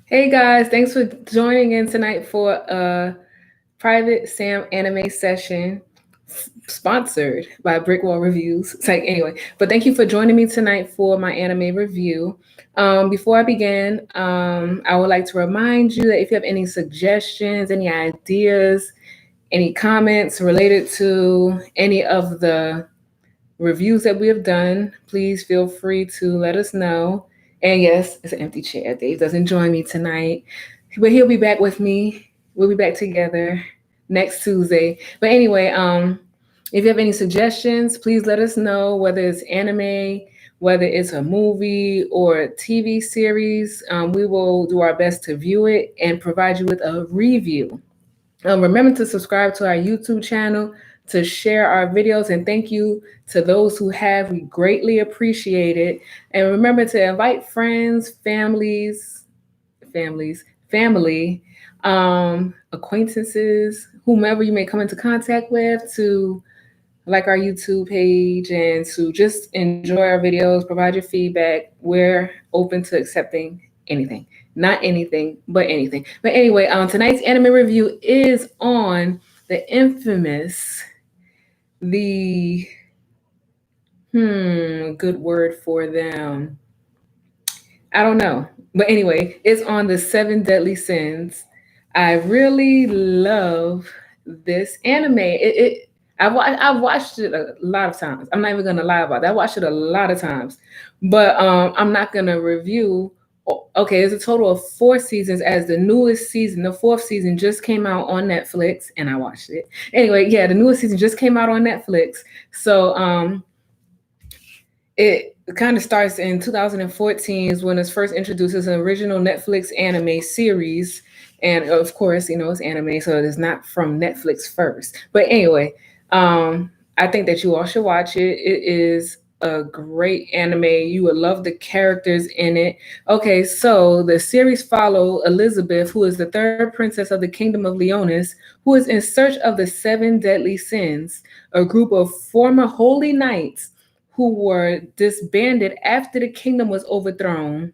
Hey guys, thanks for joining in tonight for a private Sam anime session sponsored by BrickWall Reviews. It's like anyway, but thank you for joining me tonight for my anime review. Before I begin, I would like to remind you that if you have any suggestions, any ideas, any comments related to any of the reviews that we have done, please feel free to let us know. And yes, it's an empty chair. Dave doesn't join me tonight, but he'll be back with me. We'll be back together next Tuesday. But anyway, if you have any suggestions, please let us know, whether it's anime, whether it's a movie or a TV series. We will do our best to view it and provide you with a review. Remember to subscribe to our YouTube channel, to share our videos, and thank you to those who have. We greatly appreciate it. And remember to invite friends, family, acquaintances, whomever you may come into contact with, to like our YouTube page and to just enjoy our videos, provide your feedback. We're open to accepting anything. Not anything, but anything. But anyway, tonight's anime review is on the infamous, the good word for them. I don't know. But anyway, it's on the Seven Deadly Sins. I really love this anime. I've watched it a lot of times. I'm not even gonna lie about that. I watched it a lot of times, but I'm not gonna review. Okay, it's a total of 4 seasons. As the newest season, the fourth season just came out on Netflix, and I watched it. Anyway, yeah, the newest season just came out on Netflix. So it kind of starts in 2014 is when it's first introduced as an original Netflix anime series. And of course, it's anime, so it's not from Netflix first. But anyway, I think that you all should watch it. It is a great anime. You would love the characters in it. Okay, so the series follow Elizabeth, who is the third princess of the kingdom of Leonis, who is in search of the seven deadly sins, a group of former holy knights who were disbanded after the kingdom was overthrown.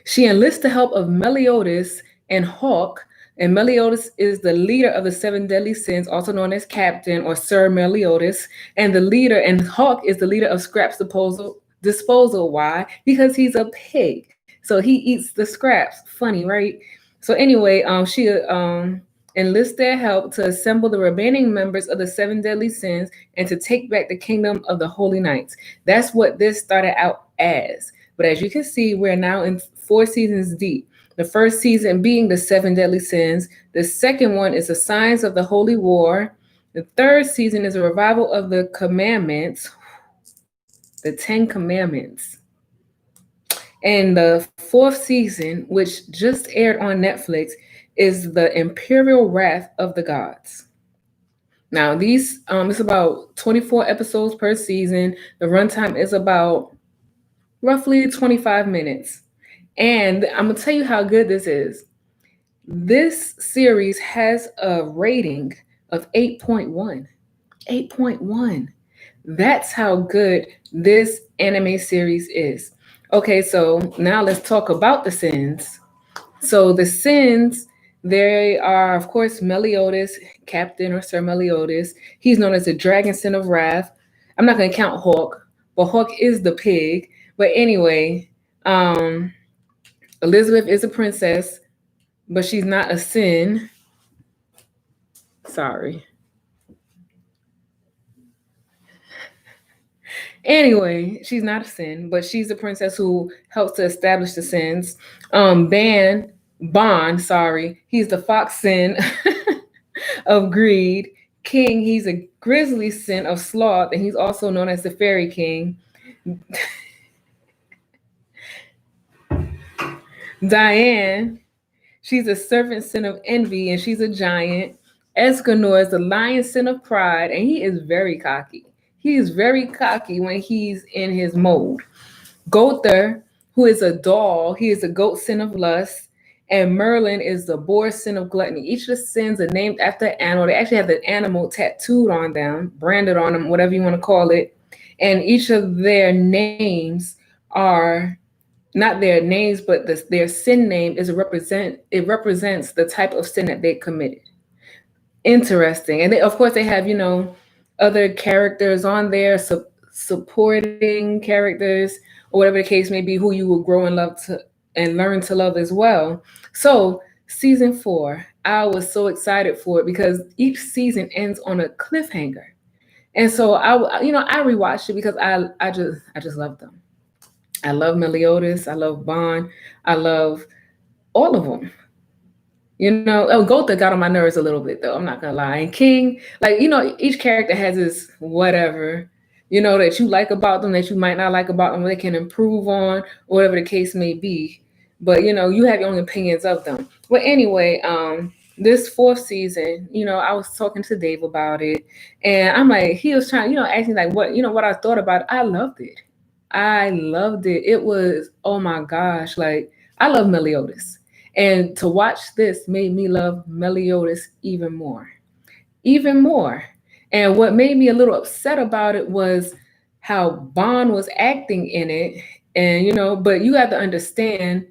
She enlists the help of Meliodas and Hawk, and Meliodas is the leader of the seven deadly sins, also known as Captain or Sir Meliodas, and Hawk is the leader of Scraps Disposal. Why? Because he's a pig, so he eats the scraps. Funny, right? So anyway, she enlists their help to assemble the remaining members of the seven deadly sins and to take back the kingdom of the holy knights. That's what this started out as. But as you can see, we're now in 4 seasons deep. The first season being the seven deadly sins. The second one is the signs of the holy war. The third season is a revival of the commandments, the 10 commandments. And the fourth season, which just aired on Netflix, is the imperial wrath of the gods. Now, it's about 24 episodes per season. The runtime is about roughly 25 minutes. And I'm going to tell you how good this is. This series has a rating of 8.1. 8.1. That's how good this anime series is. Okay, so now let's talk about the sins. So the sins, they are, of course, Meliodas, Captain or Sir Meliodas. He's known as the Dragon Sin of Wrath. I'm not going to count Hawk, but Hawk is the pig. But anyway, Elizabeth is a princess, but she's not a sin. Sorry. Anyway, she's not a sin, but she's a princess who helps to establish the sins. Bond, he's the fox sin of greed. King, he's a grizzly sin of sloth, and he's also known as the fairy king. Diane, she's a serpent sin of envy, and she's a giant. Escanor is the lion sin of pride, and he is very cocky. He is very cocky when he's in his mode. Gother, who is a doll, he is a goat sin of lust. And Merlin is the boar sin of gluttony. Each of the sins are named after an animal. They actually have the animal tattooed on them, branded on them, whatever you want to call it. And each of their names are not their names, but their sin name is it represents the type of sin that they committed. Interesting. And they, of course, they have, other characters on there, supporting characters, or whatever the case may be, who you will grow and love to and learn to love as well. So, season 4, I was so excited for it because each season ends on a cliffhanger. And so I rewatched it because I just love them. I love Meliodas, I love Bond, I love all of them. Oh, Gotha got on my nerves a little bit though. I'm not gonna lie. And King, like each character has this whatever, that you like about them, that you might not like about them, they can improve on, or whatever the case may be. But you have your own opinions of them. But anyway, this fourth season, I was talking to Dave about it, and I'm like, he was trying, asking like what I thought about it. I loved it. I loved it. It was, oh my gosh, like I love Meliodas. And to watch this made me love Meliodas even more. Even more. And what made me a little upset about it was how Bond was acting in it. And, but you have to understand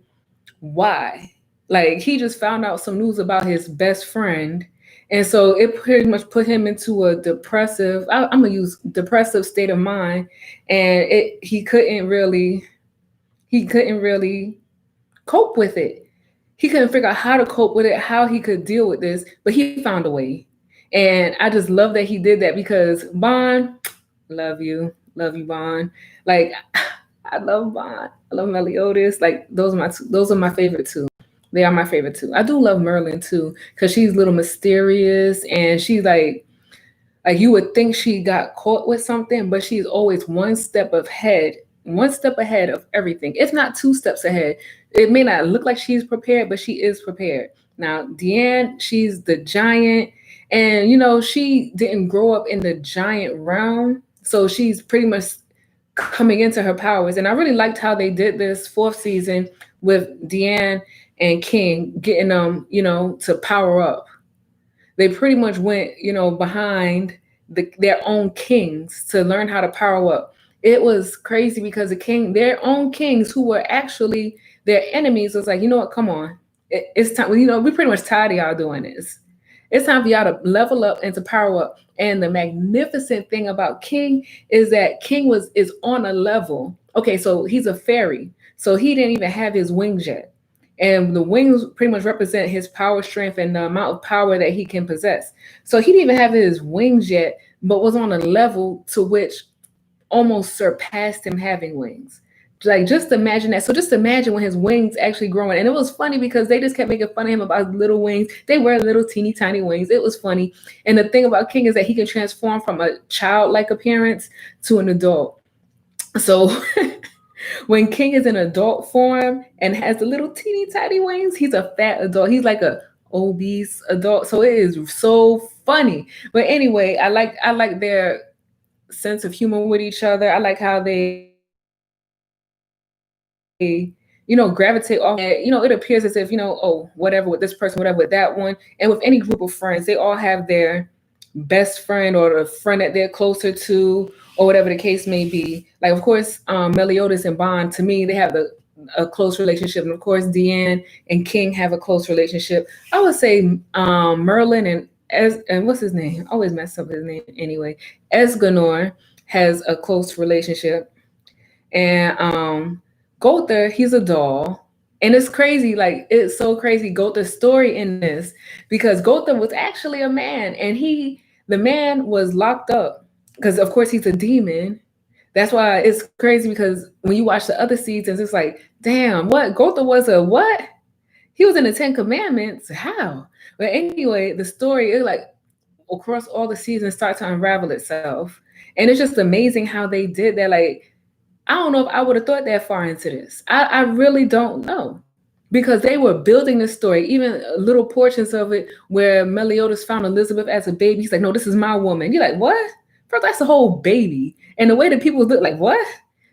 why. Like, he just found out some news about his best friend. And so it pretty much put him into a I'm going to use depressive state of mind. And he couldn't really cope with it. He couldn't figure out how to cope with it, how he could deal with this, but he found a way. And I just love that he did that because Bond, love you, Bond. Like, I love Bond. I love Meliodas. Like, those are my favorite two. They are my favorite two. I do love Merlin too because she's a little mysterious and she's like you would think she got caught with something, but she's always one step ahead of everything. If not two steps ahead. It may not look like she's prepared, but she is prepared. Now, Deanne, she's the giant, and she didn't grow up in the giant realm, so she's pretty much coming into her powers. And I really liked how they did this fourth season with Deanne and King getting them, to power up. They pretty much went, behind their own kings to learn how to power up. It was crazy because their own kings who were actually their enemies was like, you know what, come on. It's time, we pretty much tired of y'all doing this. It's time for y'all to level up and to power up. And the magnificent thing about King is that King is on a level. Okay, so he's a fairy. So he didn't even have his wings yet. And the wings pretty much represent his power, strength, and the amount of power that he can possess. So he didn't even have his wings yet, but was on a level to which almost surpassed him having wings. Like, just imagine that. So just imagine when his wings actually growing. And it was funny because they just kept making fun of him about his little wings. They were little teeny tiny wings. It was funny. And the thing about King is that he can transform from a childlike appearance to an adult. So when King is in adult form and has the little teeny tiny wings, he's a fat adult. He's like a obese adult. So it is so funny. But anyway, I like their sense of humor with each other. I like how they, gravitate off. It appears as if, oh, whatever with this person, whatever with that one. And with any group of friends, they all have their best friend or the friend that they're closer to, or whatever the case may be. Like, of course, Meliodas and Bond, to me, they have a close relationship. And of course, Deanne and King have a close relationship. I would say Merlin and what's his name? I always mess up his name anyway. Esganor has a close relationship. And Gotha, he's a doll. And it's crazy, like it's so crazy, Gotha's story in this, because Gotha was actually a man, and the man was locked up because of course he's a demon. That's why it's crazy, because when you watch the other seasons, it's like, damn, what? Gotha was a what? He was in the 10 Commandments. How? But anyway, the story is like across all the seasons start to unravel itself. And it's just amazing how they did that. Like, I don't know if I would have thought that far into this. I really don't know. Because they were building this story, even little portions of it where Meliodas found Elizabeth as a baby. He's like, no, this is my woman. You're like, what? First, that's a whole baby. And the way that people look like, what?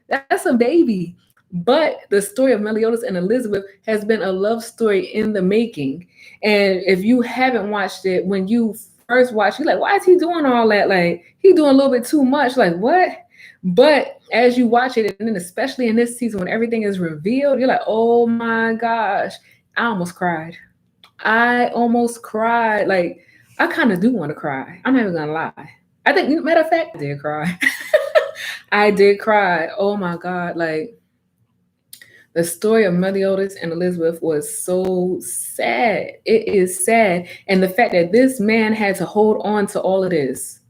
That's a baby. But the story of Meliodas and Elizabeth has been a love story in the making. And if you haven't watched it, when you first watch, you're like, why is he doing all that? Like, he doing a little bit too much. Like, what? But as you watch it, and then especially in this season when everything is revealed, you're like, oh my gosh, I almost cried. I almost cried. Like, I kind of do want to cry. I'm not even gonna lie. I think, matter of fact, I did cry. I did cry. Oh my God. Like, the story of Meliodas and Elizabeth was so sad. It is sad. And the fact that this man had to hold on to all of this,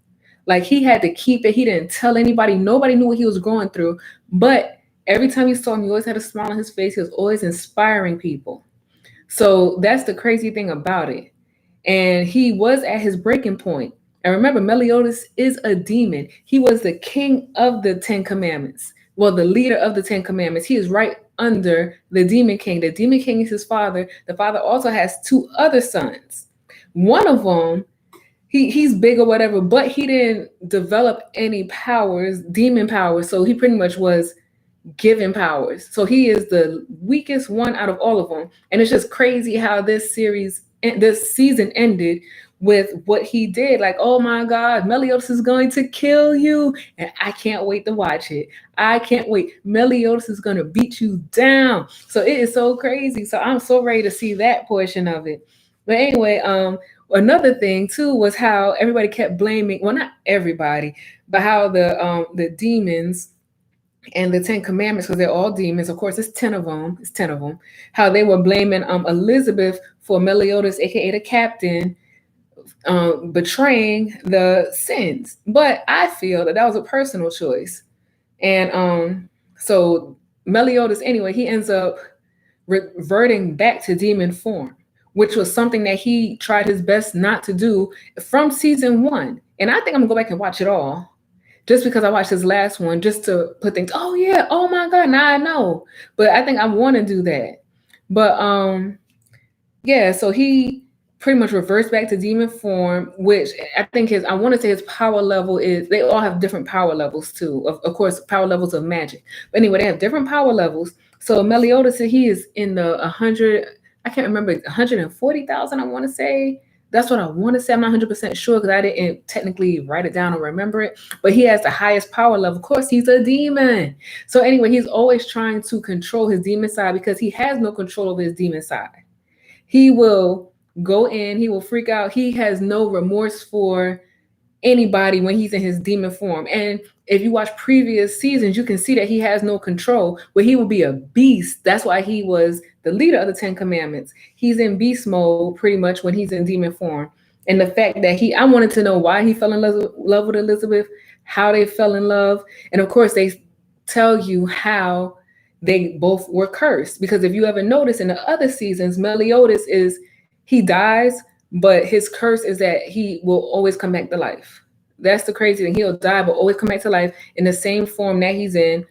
like he had to keep it. He didn't tell anybody. Nobody knew what he was going through. But every time you saw him, he always had a smile on his face. He was always inspiring people. So that's the crazy thing about it. And he was at his breaking point. And remember, Meliodas is a demon. He was the king of the Ten Commandments. Well, the leader of the Ten Commandments. He is right under the demon king. The demon king is his father. The father also has two other sons. One of them, he's big or whatever, but he didn't develop any powers, demon powers. So he pretty much was given powers. So he is the weakest one out of all of them. And it's just crazy how this season ended with what he did. Like, oh my God, Meliodas is going to kill you. And I can't wait to watch it. I can't wait. Meliodas is going to beat you down. So it is so crazy. So I'm so ready to see that portion of it. But anyway, another thing too was how everybody kept blaming, well, not everybody, but how the demons and the Ten Commandments, because they're all demons. Of course, it's 10 of them. It's 10 of them. How they were blaming Elizabeth for Meliodas, aka the captain, betraying the sins. But I feel that was a personal choice. And so Meliodas, anyway, he ends up reverting back to demon form, which was something that he tried his best not to do from season 1. And I think I'm gonna go back and watch it all just because I watched this last one, just to put things, oh yeah, oh my God, now I know. But I think I want to do that. But yeah, so he pretty much reversed back to demon form, which I think I want to say his power level is, they all have different power levels too. Of course, power levels of magic. But anyway, they have different power levels. So Meliodas, he is in the 100, I can't remember, 140,000, I want to say. That's what I want to say. I'm not 100% sure because I didn't technically write it down or remember it. But he has the highest power level. Of course, he's a demon. So anyway, he's always trying to control his demon side because he has no control over his demon side. He will go in, he will freak out. He has no remorse for anybody when he's in his demon form. And if you watch previous seasons, you can see that he has no control, where he will be a beast. That's why he was the leader of the Ten Commandments. He's in beast mode pretty much when he's in demon form. And the fact that I wanted to know why he fell in love with Elizabeth, how they fell in love. And of course, they tell you how they both were cursed. Because if you ever notice in the other seasons, Meliodas he dies, but his curse is that he will always come back to life. That's the crazy thing. He'll die, but always come back to life in the same form that he's in.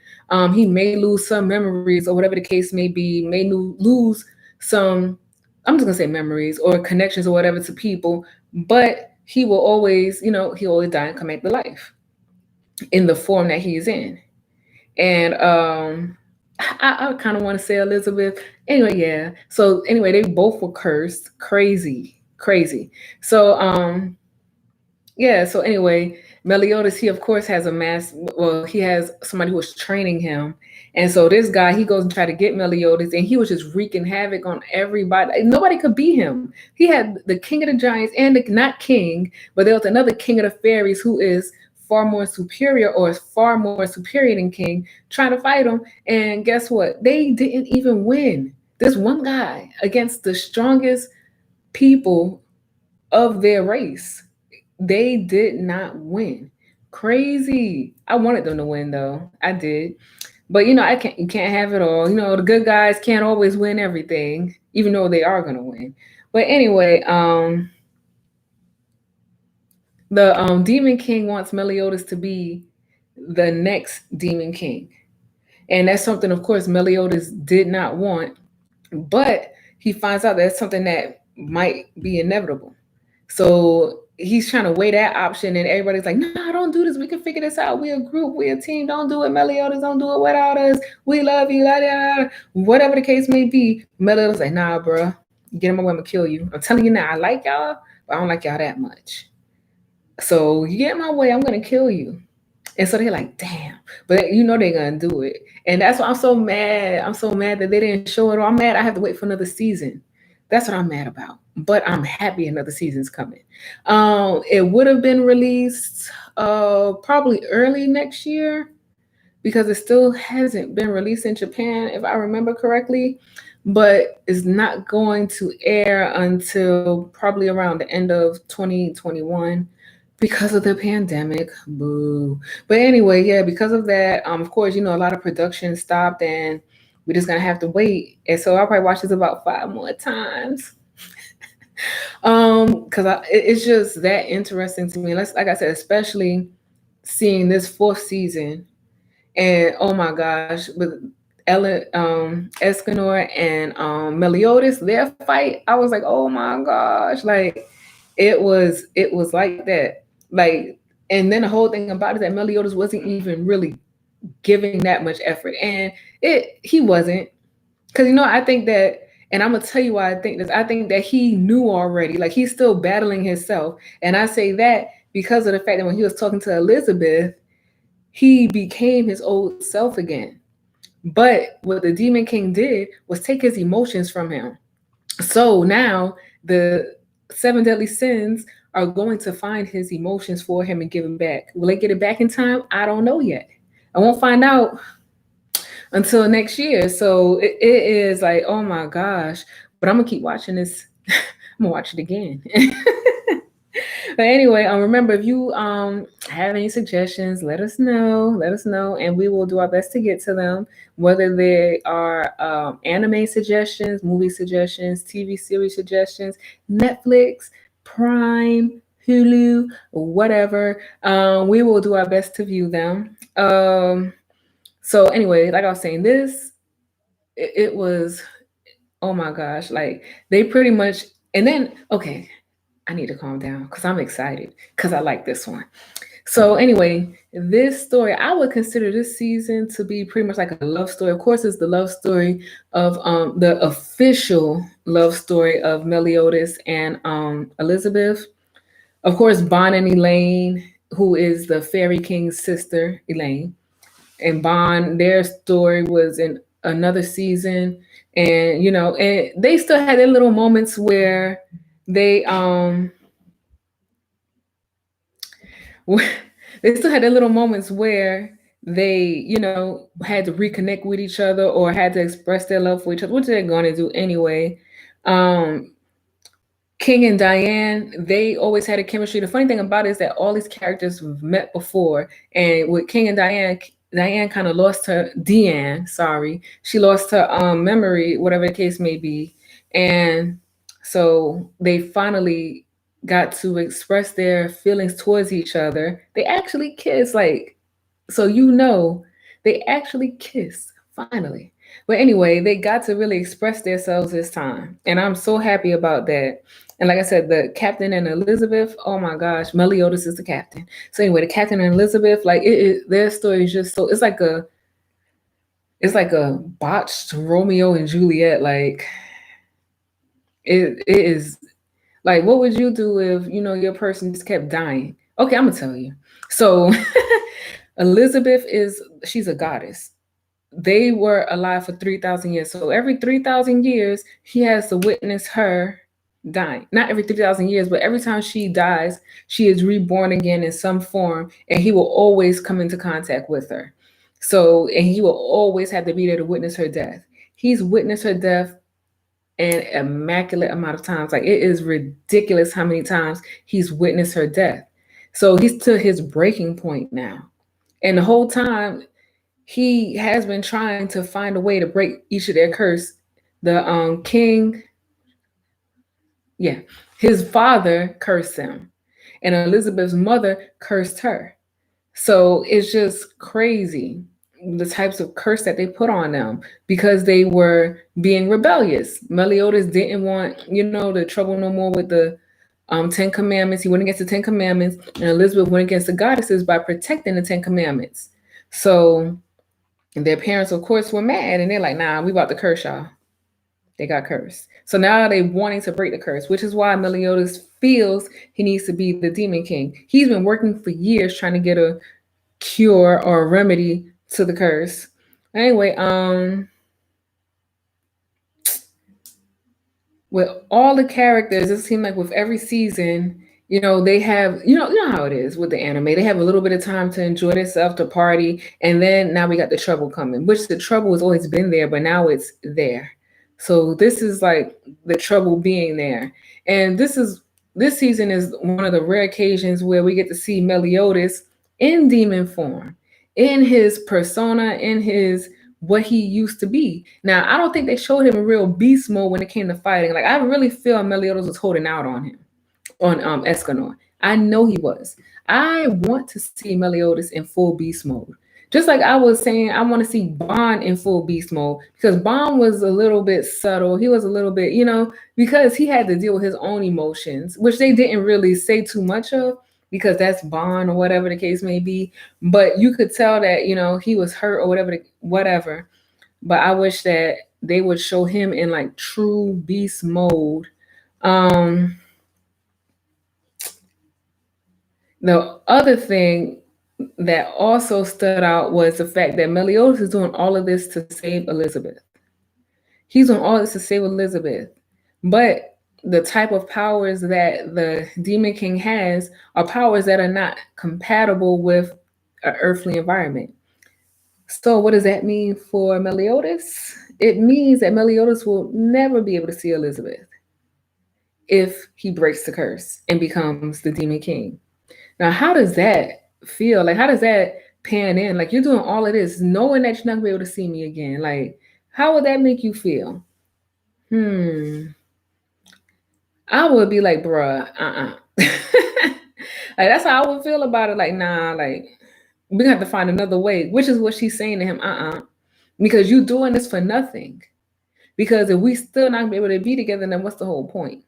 He may lose some memories or whatever the case may be, may lose some, I'm just gonna say memories or connections or whatever to people, but he will always, he'll always die and come back to life in the form that he's in. And I kind of want to say Elizabeth. Anyway, yeah. So anyway, they both were cursed. Crazy. So yeah, so anyway, Meliodas, he of course has he has somebody who was training him. And so this guy, he goes and try to get Meliodas, and he was just wreaking havoc on everybody. Nobody could beat him. He had the king of the giants and not king, but there was another king of the fairies who is far more superior than king, trying to fight him. And guess what? They didn't even win. This one guy against the strongest people of their race. They did not win. Crazy. I wanted them to win though. I did. But you can't have it all. The good guys can't always win everything, even though they are gonna win. But anyway, the Demon King wants Meliodas to be the next Demon King. And that's something, of course, Meliodas did not want, but he finds out that's something that might be inevitable. So he's trying to weigh that option, and everybody's like, no, don't do this. We can figure this out. We're a group. We're a team. Don't do it, Meliodas. Don't do it without us. We love you. La, la, la. Whatever the case may be, Meliodas like, nah, bro. Get in my way, I'm going to kill you. I'm telling you now, I like y'all, but I don't like y'all that much. So you get in my way, I'm going to kill you. And so they're like, damn, but you know they're gonna do it. And that's why I'm so mad. I'm so mad that they didn't show it. I'm mad I have to wait for another season. That's what I'm mad about. But I'm happy another season's coming. It would have been released probably early next year because it still hasn't been released in Japan, if I remember correctly. But it's not going to air until probably around the end of 2021 because of the pandemic. Boo. But anyway, yeah, because of that, of course, you know, a lot of production stopped and we're just gonna have to wait. And so I'll probably watch this about 5 more times. Because it's just that interesting to me. Let's, like I said, especially seeing this fourth season and oh my gosh, with Ellen Escanor and Meliodas, their fight, I was like, oh my gosh, like it was like that. Like, and then the whole thing about it that Meliodas wasn't even really giving that much effort. And he wasn't. Cause you know, I think that, and I'm gonna tell you why I think this. I think that he knew already, like he's still battling himself. And I say that because of the fact that when he was talking to Elizabeth, he became his old self again. But what the Demon King did was take his emotions from him. So now the seven deadly sins are going to find his emotions for him and give him back. Will they get it back in time? I don't know yet. I won't find out until next year. So it is like, oh my gosh. But I'm gonna keep watching this. I'm gonna watch it again. But anyway, remember if you have any suggestions, let us know. Let us know, and we will do our best to get to them. Whether they are anime suggestions, movie suggestions, TV series suggestions, Netflix, Prime, Hulu, whatever. We will do our best to view them. So anyway, like I was saying, this it was, oh my gosh, like they pretty much, and then okay, I need to calm down because I'm excited because I like this one. So anyway, this story, I would consider this season to be pretty much like a love story. Of course, it's the love story of the official love story of Meliodas and Elizabeth. Of course, Bon and Elaine, who is the Fairy King's sister, Elaine. And Bon, their story was in another season. And you know, and they still had their little moments where they they still had their little moments where they, you know, had to reconnect with each other or had to express their love for each other, which they're going to do anyway. Um, King and Diane, they always had a chemistry. The funny thing about it is that all these characters we've met before, and with King and Diane, Diane kind of lost her Deanne, sorry, she lost her memory, whatever the case may be, and so they finally got to express their feelings towards each other. They actually kissed, like, so you know, they actually kissed finally. But anyway, they got to really express themselves this time, and I'm so happy about that. And like I said, the captain and Elizabeth, oh my gosh, Meliodas is the captain. So anyway, the captain and Elizabeth, like their story is just so, it's like a botched Romeo and Juliet. Like it is like, what would you do if you know your person just kept dying? Okay, I'm gonna tell you. So Elizabeth is, she's a goddess. They were alive for 3,000 years. So every 3,000 years, he has to witness her dying. Not every 3,000 years, but every time she dies, she is reborn again in some form, and he will always come into contact with her. So, and he will always have to be there to witness her death. He's witnessed her death an immaculate amount of times. Like it is ridiculous how many times he's witnessed her death. So he's to his breaking point now. And the whole time he has been trying to find a way to break each of their curse. The king, yeah, his father cursed him, and Elizabeth's mother cursed her. So it's just crazy the types of curse that they put on them because they were being rebellious. Meliodas didn't want, you know, the trouble no more with the Ten Commandments. He went against the Ten Commandments, and Elizabeth went against the goddesses by protecting the Ten Commandments. So their parents, of course, were mad, and they're like, "Nah, we about to curse y'all." They got cursed. So now they wanting to break the curse, which is why Meliodas feels he needs to be the Demon King. He's been working for years trying to get cure or remedy to the curse. Anyway, with all the characters, it seemed like with every season, they have, you know how it is with the anime. They have a little bit of time to enjoy themselves, to party, and then now we got the trouble coming, which the trouble has always been there, but now it's there. So this is like the trouble being there. And this season is one of the rare occasions where we get to see Meliodas in demon form, in his persona, in his what he used to be. Now, I don't think they showed him a real beast mode when it came to fighting. Like, I really feel Meliodas was holding out on him, on Escanor. I know he was. I want to see Meliodas in full beast mode. Just like I was saying, I want to see Bond in full beast mode because Bond was a little bit subtle. He was a little bit, because he had to deal with his own emotions, which they didn't really say too much of because that's Bond or whatever the case may be. But you could tell that, he was hurt or whatever. But I wish that they would show him in like true beast mode. Um, the other thing that also stood out was the fact that Meliodas is doing all of this to save Elizabeth. He's doing all this to save Elizabeth. But the type of powers that the Demon King has are powers that are not compatible with an earthly environment. So, what does that mean for Meliodas? It means that Meliodas will never be able to see Elizabeth if he breaks the curse and becomes the Demon King. Now, how does that feel? Like, how does that pan in? Like, you're doing all of this, knowing that you're not gonna be able to see me again. Like, how would that make you feel? Hmm. I would be like, bruh, like, that's how I would feel about it. Like, nah, like, we have to find another way, which is what she's saying to him, because you doing this for nothing. Because if we still not gonna be able to be together, then what's the whole point?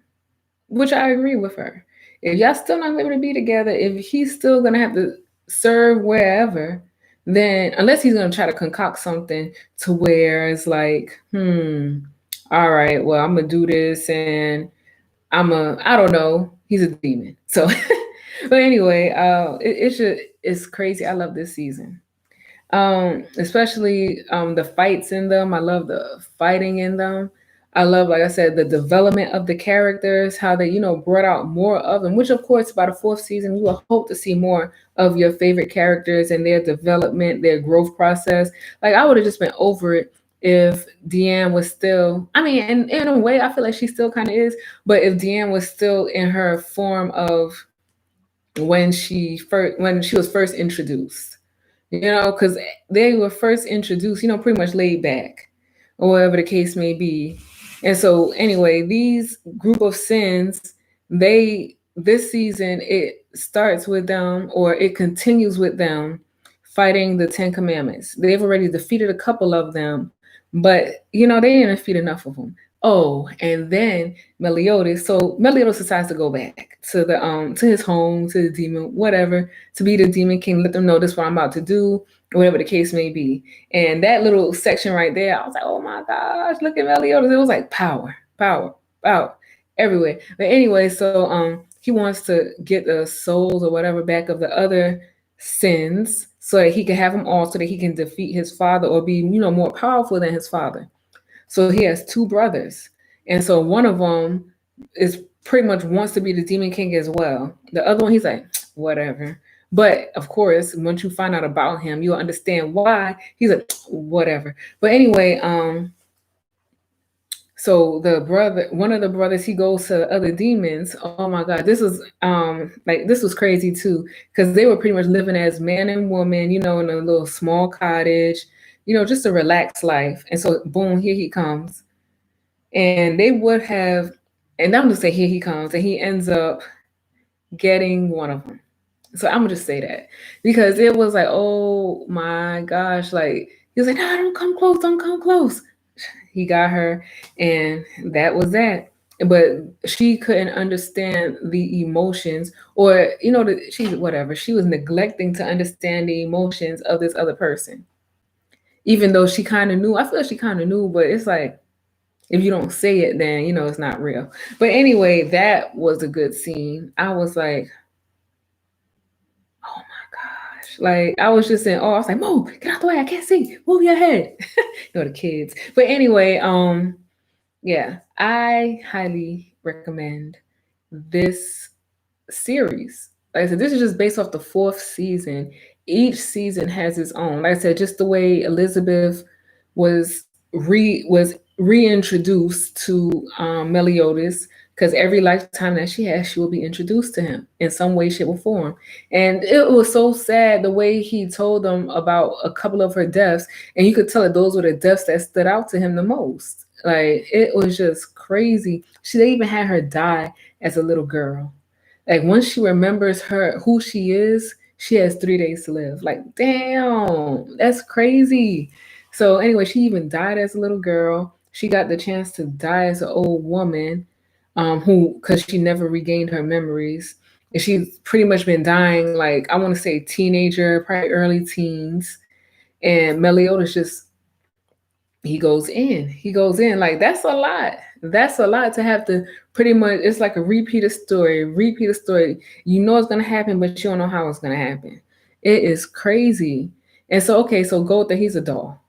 Which I agree with her. If y'all still not gonna be able to be together, if he's still gonna have to serve wherever, then unless he's gonna try to concoct something to where it's like, all right, well, I'm gonna do this and I don't know, he's a demon. So but anyway, it's crazy. I love this season. Especially the fights in them. I love the fighting in them. I love, like I said, the development of the characters, how they, brought out more of them, which of course by the fourth season, you will hope to see more of your favorite characters and their development, their growth process. Like I would have just been over it if Deanne was still, I mean, in a way, I feel like she still kind of is, but if Deanne was still in her form of when she was first introduced, because they were first introduced, pretty much laid back or whatever the case may be. And so anyway, these group of sins, this season it starts with them or it continues with them fighting the Ten Commandments. They've already defeated a couple of them, but they didn't defeat enough of them. Oh, and then Meliodas decides to go back to his home, to the demon, whatever, to be the demon king, let them know this is what I'm about to do, whatever the case may be. And that little section right there, I was like, oh my gosh, look at Meliodas. It was like power, power, power everywhere. But anyway, so he wants to get the souls or whatever back of the other sins so that he can have them all so that he can defeat his father or be, more powerful than his father. So he has two brothers. And so one of them is pretty much wants to be the demon king as well. The other one, he's like, whatever. But of course, once you find out about him, you'll understand why. He's like, whatever. But anyway, so one of the brothers, he goes to the other demons. Oh my God, this was crazy too, because they were pretty much living as man and woman, in a little small cottage, just a relaxed life. And so boom, here he comes. And they would have, and I'm gonna say here he comes, and he ends up getting one of them. So I'm gonna just say that because it was like, oh my gosh, like he was like, no, don't come close, don't come close. He got her, and that was that. But she couldn't understand the emotions, or she was neglecting to understand the emotions of this other person, even though she kind of knew. I feel like she kind of knew, but it's like if you don't say it, then it's not real. But anyway, that was a good scene. I was like, oh my gosh, Like I was just saying, oh, I was like, Mo, get out the way, I can't see. Move your head. The kids. But anyway, yeah, I highly recommend this series. Like I said, this is just based off the fourth season. Each season has its own. Like I said, just the way Elizabeth was reintroduced to Meliodas, because every lifetime that she has, she will be introduced to him in some way, shape, or form. And it was so sad the way he told them about a couple of her deaths, and you could tell that those were the deaths that stood out to him the most. Like it was just crazy. They even had her die as a little girl. Like once she remembers who she is, she has 3 days to live. Like, damn, that's crazy. So anyway, she even died as a little girl. She got the chance to die as an old woman, who because she never regained her memories. And she's pretty much been dying like I want to say teenager, probably early teens. And Meliodas just he goes in. He goes in. Like that's a lot. That's a lot to have to pretty much it's like a repeat a story. You know it's gonna happen, but you don't know how it's gonna happen. It is crazy. And so okay, so Gotha, he's a doll.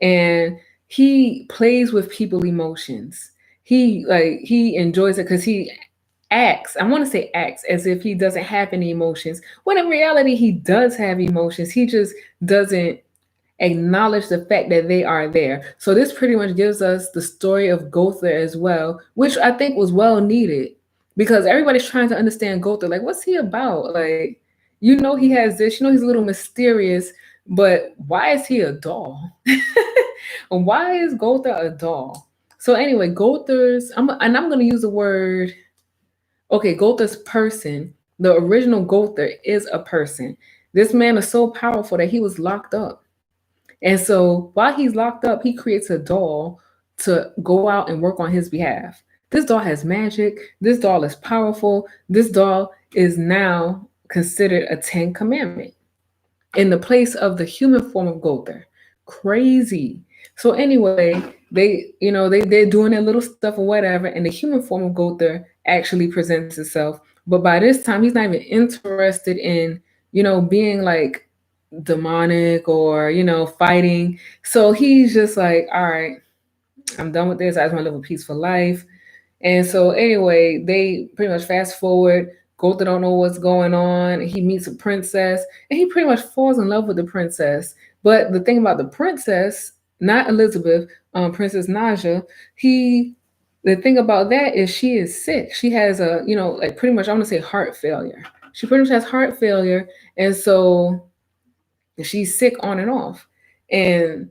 And he plays with people emotions. He enjoys it because he acts, I want to say acts as if he doesn't have any emotions. When in reality he does have emotions. He just doesn't acknowledge the fact that they are there. So this pretty much gives us the story of Gotha as well, which I think was well needed because everybody's trying to understand Gotha. Like, what's he about? Like, you know, he has this, you know, he's a little mysterious, but why is he a doll? And why is Gotha a doll? So anyway, I'm going to use the word, okay, Gotha's person. The original Gotha is a person. This man is so powerful that he was locked up. And so while he's locked up, he creates a doll to go out and work on his behalf. This doll has magic. This doll is powerful. This doll is now considered a 10 commandment in the place of the human form of Gotha. Crazy. So anyway, they're doing their little stuff or whatever, and the human form of Gotha actually presents itself. But by this time, he's not even interested in, being like demonic or, fighting. So he's just like, all right, I'm done with this. I just want to live a peaceful life. And so anyway, they pretty much fast forward. Gotha don't know what's going on. He meets a princess, and he pretty much falls in love with the princess. But the thing about the princess, not Elizabeth, Princess Naja, the thing about that is she is sick. She has like pretty much I want to say heart failure. She pretty much has heart failure, and so she's sick on and off. And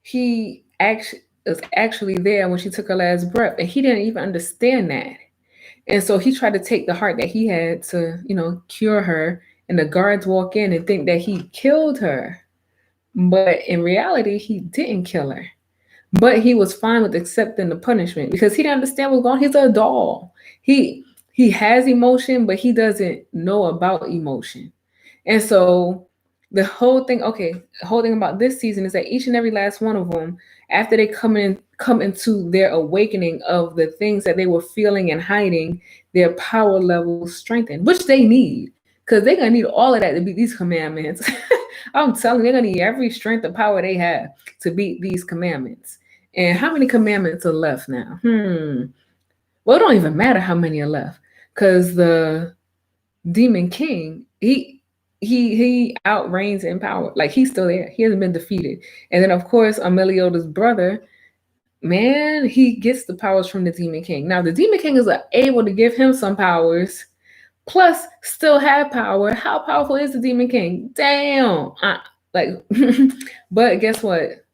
he actually was actually there when she took her last breath, and he didn't even understand that. And so he tried to take the heart that he had to, cure her. And the guards walk in and think that he killed her. But in reality, he didn't kill her. But he was fine with accepting the punishment because he didn't understand what's going on. He's a doll. He has emotion, but he doesn't know about emotion. And so the whole thing about this season is that each and every last one of them, after they come into their awakening of the things that they were feeling and hiding, their power levels strengthen, which they need, because they're gonna need all of that to beat these commandments. I'm telling you, they're gonna need every strength and power they have to beat these commandments. And how many commandments are left now? Well, it don't even matter how many are left, because the demon king, he outreigns in power. Like he's still there. He hasn't been defeated. And then of course, Meliodas' brother, man, he gets the powers from the demon king. Now the demon king is able to give him some powers, plus still have power. How powerful is the demon king? Damn. But guess what?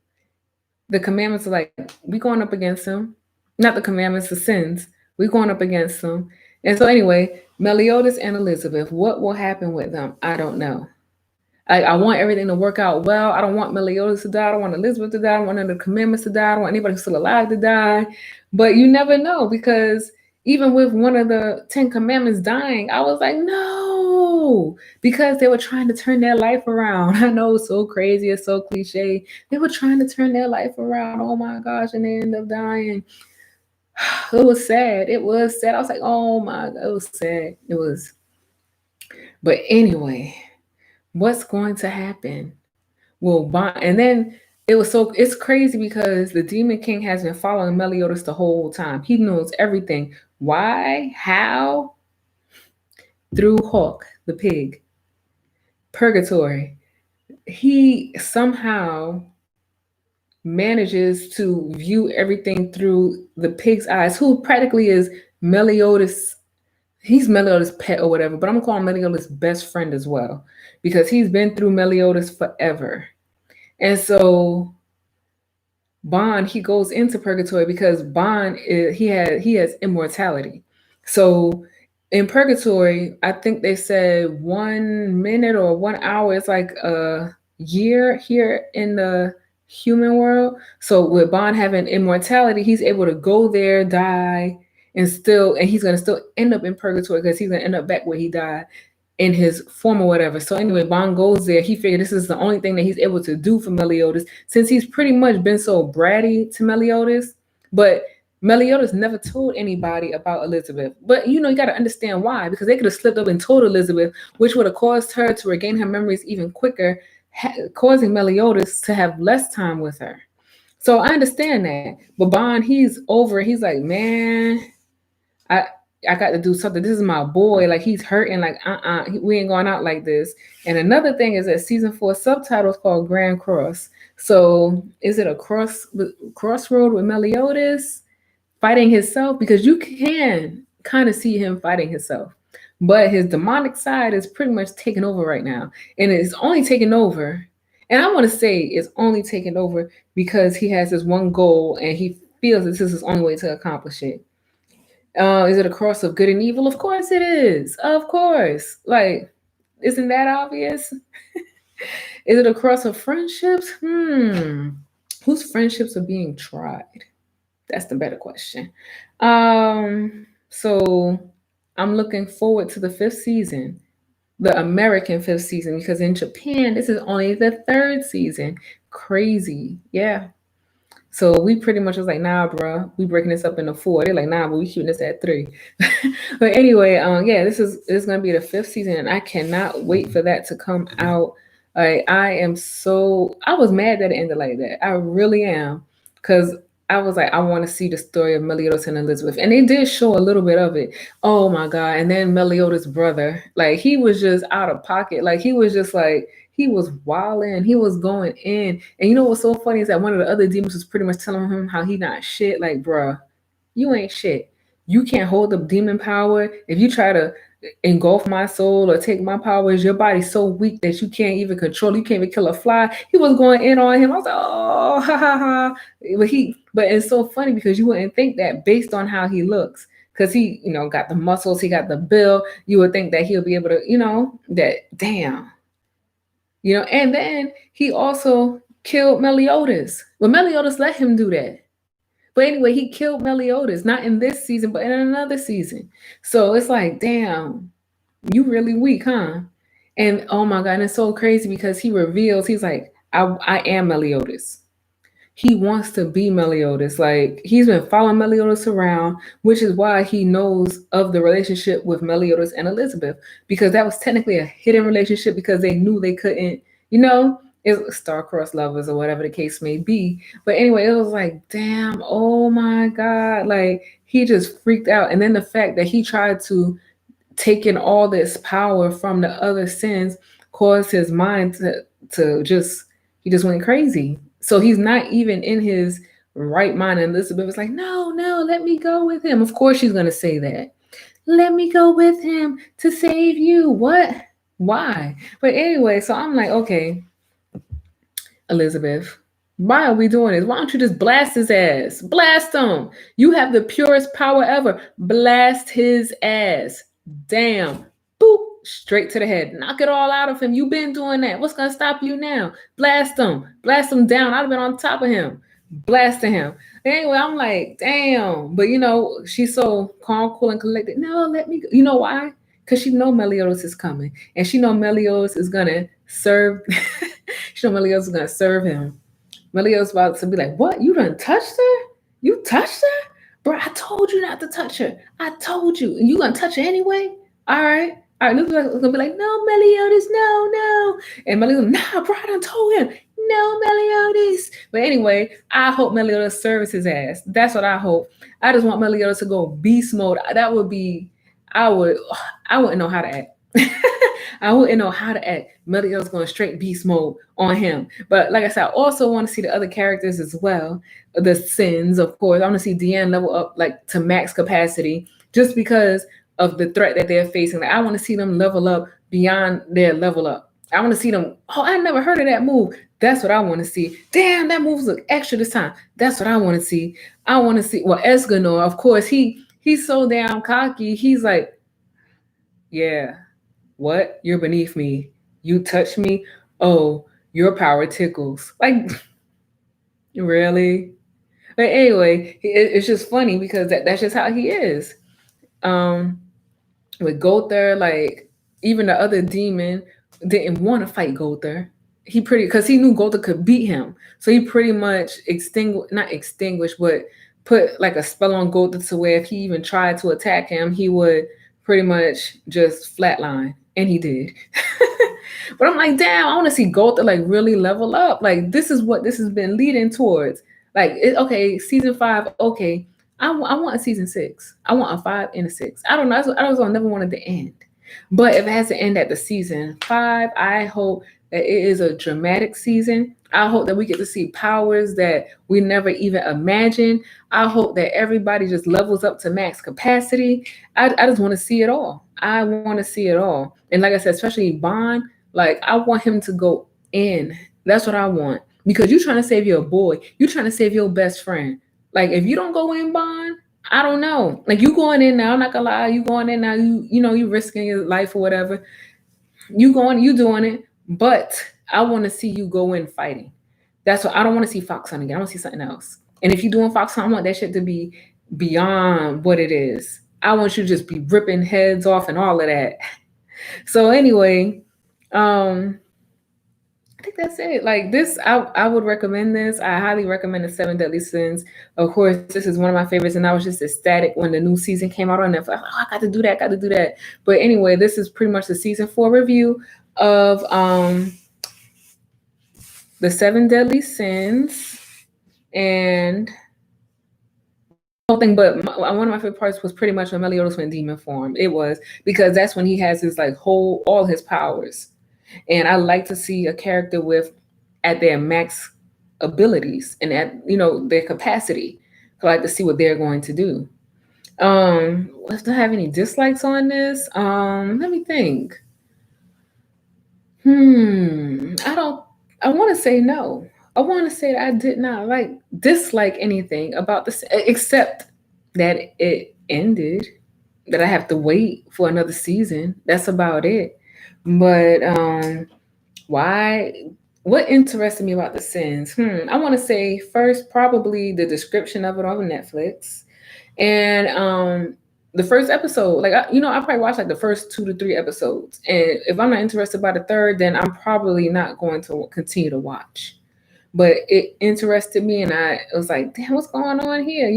The commandments are like, we going up against him. Not the commandments, the sins. We going up against them. And so anyway, Meliodas and Elizabeth, what will happen with them? I don't know. I want everything to work out well. I don't want Meliodas to die. I don't want Elizabeth to die. I don't want none of the commandments to die. I don't want anybody who's still alive to die. But you never know, because even with one of the 10 commandments dying, I was like, no, because they were trying to turn their life around. I know it's so crazy. It's so cliche. They were trying to turn their life around. Oh my gosh. And they end up dying. It was sad. It was sad. I was like, oh my God, it was sad. It was. But anyway, What's going to happen? Will Bond and then it's crazy because the Demon King has been following Meliodas the whole time. He knows everything. Why? How? Through Hawk, the pig. Purgatory. He somehow manages to view everything through the pig's eyes, who practically is Meliodas. He's Meliodas' pet or whatever, but I'm gonna call him Meliodas' best friend as well because he's been through Meliodas forever. And so Bond, he goes into purgatory because Bond he has immortality. So in purgatory, I think they said 1 minute or 1 hour is like a year here in the human world. So with Bond having immortality, he's able to go there, die, and he's gonna still end up in purgatory because he's gonna end up back where he died in his form or whatever. So anyway, Bond goes there. He figured this is the only thing that he's able to do for Meliodas since he's pretty much been so bratty to Meliodas. But Meliodas never told anybody about Elizabeth. But you got to understand why, because they could have slipped up and told Elizabeth, which would have caused her to regain her memories even quicker, causing Meliodas to have less time with her. So I understand that. But Bond, he's over. He's like, man, I I got to do something. This is my boy. Like he's hurting. Like we ain't going out like this. And another thing is that season 4 subtitle is called Grand Cross. So is it a crossroad with Meliodas fighting himself? Because you can kind of see him fighting himself, but his demonic side is pretty much taking over right now, and it's only taking over. And I want to say it's only taking over because he has this one goal, and he feels this is his only way to accomplish it. Is it a cross of good and evil? Of course it is. Of course. Like, isn't that obvious? Is it a cross of friendships? Whose friendships are being tried? That's the better question. So I'm looking forward to the 5th season, the American 5th season, because in Japan, this is only the 3rd season. Crazy. Yeah. So we pretty much was like, nah, bro, we breaking this up into 4. They're like, nah, but we shooting this at 3. But anyway, yeah, this is gonna be the 5th season, and I cannot wait for that to come out. Like I was mad that it ended like that. I really am, because I was like, I want to see the story of Meliodas and Elizabeth, and they did show a little bit of it. Oh my god! And then Meliodas' brother, like he was just out of pocket. Like he was just like he was wilding, he was going in. And you know what's so funny is that one of the other demons was pretty much telling him how he not shit. Like, bruh, you ain't shit. You can't hold the demon power. If you try to engulf my soul or take my powers, your body's so weak that you can't even control. You can't even kill a fly. He was going in on him. I was like, oh, ha ha ha. But it's so funny because you wouldn't think that based on how he looks. Because he, got the muscles, he got the build. You would think that he'll be able to, that damn. And then he also killed Meliodas. Well, Meliodas let him do that. But anyway, he killed Meliodas, not in this season, but in another season. So it's like, damn, you really weak, huh? And oh my God, and it's so crazy because he reveals, he's like, I am Meliodas. He wants to be Meliodas. Like he's been following Meliodas around, which is why he knows of the relationship with Meliodas and Elizabeth, because that was technically a hidden relationship because they knew they couldn't, it's star-crossed lovers or whatever the case may be. But anyway, it was like, damn, oh my God. Like he just freaked out. And then the fact that he tried to take in all this power from the other sins caused his mind to just, he just went crazy. So he's not even in his right mind. And Elizabeth was like, no, let me go with him. Of course she's going to say that. Let me go with him to save you. What? Why? But anyway, so I'm like, okay, Elizabeth, why are we doing this? Why don't you just blast his ass? Blast him. You have the purest power ever. Blast his ass. Damn. Boop. Straight to the head. Knock it all out of him. You've been doing that. What's going to stop you now? Blast him. Blast him down. I'd have been on top of him. Blasting him. Anyway, I'm like, damn. But she's so calm, cool, and collected. No, let me go. You know why? Because she know Meliodas is coming. And she know Meliodas is going to serve. She know Meliodas is going to serve him. Meliodas about to be like, what? You done touched her? You touched her? Bro, I told you not to touch her. I told you. And you going to touch her anyway? All right. All right, this is gonna be like, no, Meliodas, no, no. And Meliodas, nah, bro, I done told him, no, Meliodas. But anyway, I hope Meliodas serves his ass. That's what I hope. I just want Meliodas to go beast mode. That would be, I would, I wouldn't know how to act. I wouldn't know how to act. Meliodas going straight beast mode on him. But like I said, I also want to see the other characters as well. The sins, of course. I want to see Deanne level up like to max capacity, just because of the threat that they're facing. Like, I want to see them level up beyond their level up. I want to see them. Oh, I never heard of that move. That's what I want to see. Damn, that moves look extra this time. That's what I want to see. I want to see. Well, Escanor, of course, he's so damn cocky. He's like, yeah, what? You're beneath me. You touch me. Oh, your power tickles. Like, really? But anyway, it's just funny because that's just how he is. Um, with Gother, like even the other demon didn't want to fight Gother. He pretty because he knew Gother could beat him, so he pretty much not extinguished, but put like a spell on Gother to where if he even tried to attack him, he would pretty much just flatline, and he did. But I'm like, damn, I want to see Gother like really level up. Like this is what this has been leading towards. Like, okay, season 5, okay, I want a season 6. I want a 5 and a 6. I don't know. I was never wanted to end. But if it has to end at the season 5, I hope that it is a dramatic season. I hope that we get to see powers that we never even imagined. I hope that everybody just levels up to max capacity. I just want to see it all. I want to see it all. And like I said, especially Bond, like I want him to go in. That's what I want. Because you're trying to save your boy. You're trying to save your best friend. Like if you don't go in, Bond, I don't know. Like you going in now, I'm not gonna lie, you going in now, you know, you risking your life or whatever. You going, you doing it, but I want to see you go in fighting. That's what I don't want to see Fox Hunt again. I want to see something else. And if you're doing Fox Hunt, I want that shit to be beyond what it is. I want you to just be ripping heads off and all of that. So anyway, I think that's it. Like this, I would recommend this. I highly recommend the Seven Deadly Sins. Of course, this is one of my favorites, and I was just ecstatic when the new season came out on Netflix. Oh, I got to do that, got to do that. But anyway, this is pretty much the season 4 review of the Seven Deadly Sins, and whole thing. But one of my favorite parts was pretty much when Meliodas went demon form. It was because that's when he has his like whole all his powers. And I like to see a character with at their max abilities and at their capacity. I like to see what they're going to do. Do I have any dislikes on this? Let me think. I don't. I want to say no. I want to say that I did not dislike anything about this except that it ended. That I have to wait for another season. That's about it. But why? What interested me about The Sins? I want to say first probably the description of it on Netflix, and the first episode. Like I probably watched like the first 2 to 3 episodes, and if I'm not interested by the third, then I'm probably not going to continue to watch. But it interested me, and I was like, damn, what's going on here?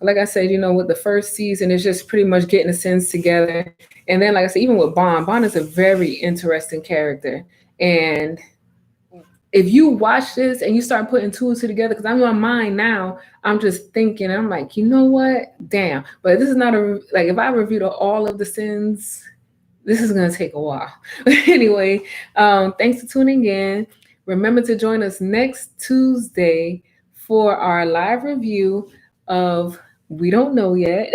Like I said, with the first season, it's just pretty much getting the Sins together. And then, like I said, even with Bond is a very interesting character. And if you watch this and you start putting two and two together, because I'm in my mind now, I'm just thinking, I'm like, you know what? Damn. But this is not like if I reviewed all of the Sins, this is going to take a while. Anyway, thanks for tuning in. Remember to join us next Tuesday for our live review of We Don't Know Yet.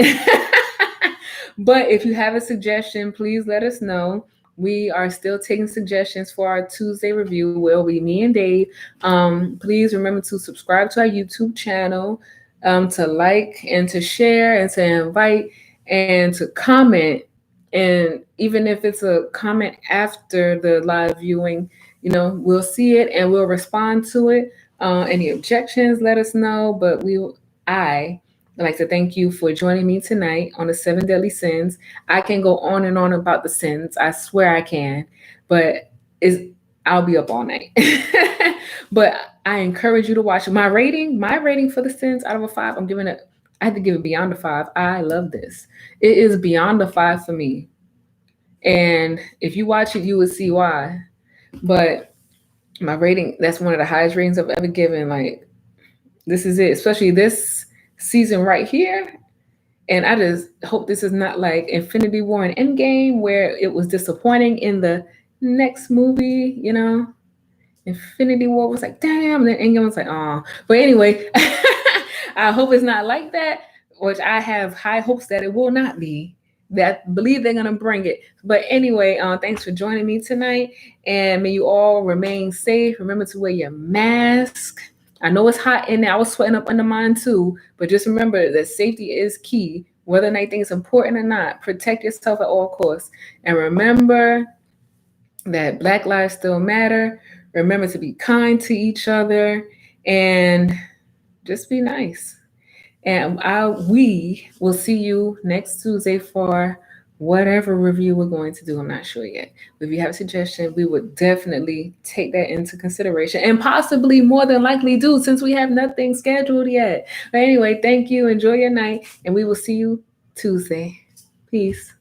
But if you have a suggestion, please let us know. We are still taking suggestions for our Tuesday review. Will be me and Dave. Please remember to subscribe to our YouTube channel, to like and to share and to invite and to comment. And even if it's a comment after the live viewing, we'll see it and we'll respond to it. Any objections, let us know. But I'd like to thank you for joining me tonight on the 7 Deadly Sins. I can go on and on about the sins. I swear I can, but I'll be up all night. But I encourage you to watch it. My rating for the sins out of a 5, I had to give it beyond a 5. I love this. It is beyond a 5 for me. And if you watch it, you will see why. But my rating, that's one of the highest ratings I've ever given. Like, this is it, especially this season right here. And I just hope this is not like Infinity War and Endgame, where it was disappointing in the next movie, you know? Infinity War was like, damn, and then Endgame was like, oh. But anyway, I hope it's not like that, which I have high hopes that it will not be. That believe they're gonna bring it. But anyway, thanks for joining me tonight, and may you all remain safe. Remember to wear your mask. I know it's hot in there. I was sweating up under mine too, but just remember that safety is key. Whether or not you think it's important or not, protect yourself at all costs. And remember that Black lives still matter. Remember to be kind to each other and just be nice. And we will see you next Tuesday for whatever review we're going to do. I'm not sure yet. But if you have a suggestion, we would definitely take that into consideration and possibly more than likely do, since we have nothing scheduled yet. But anyway, thank you. Enjoy your night. And we will see you Tuesday. Peace.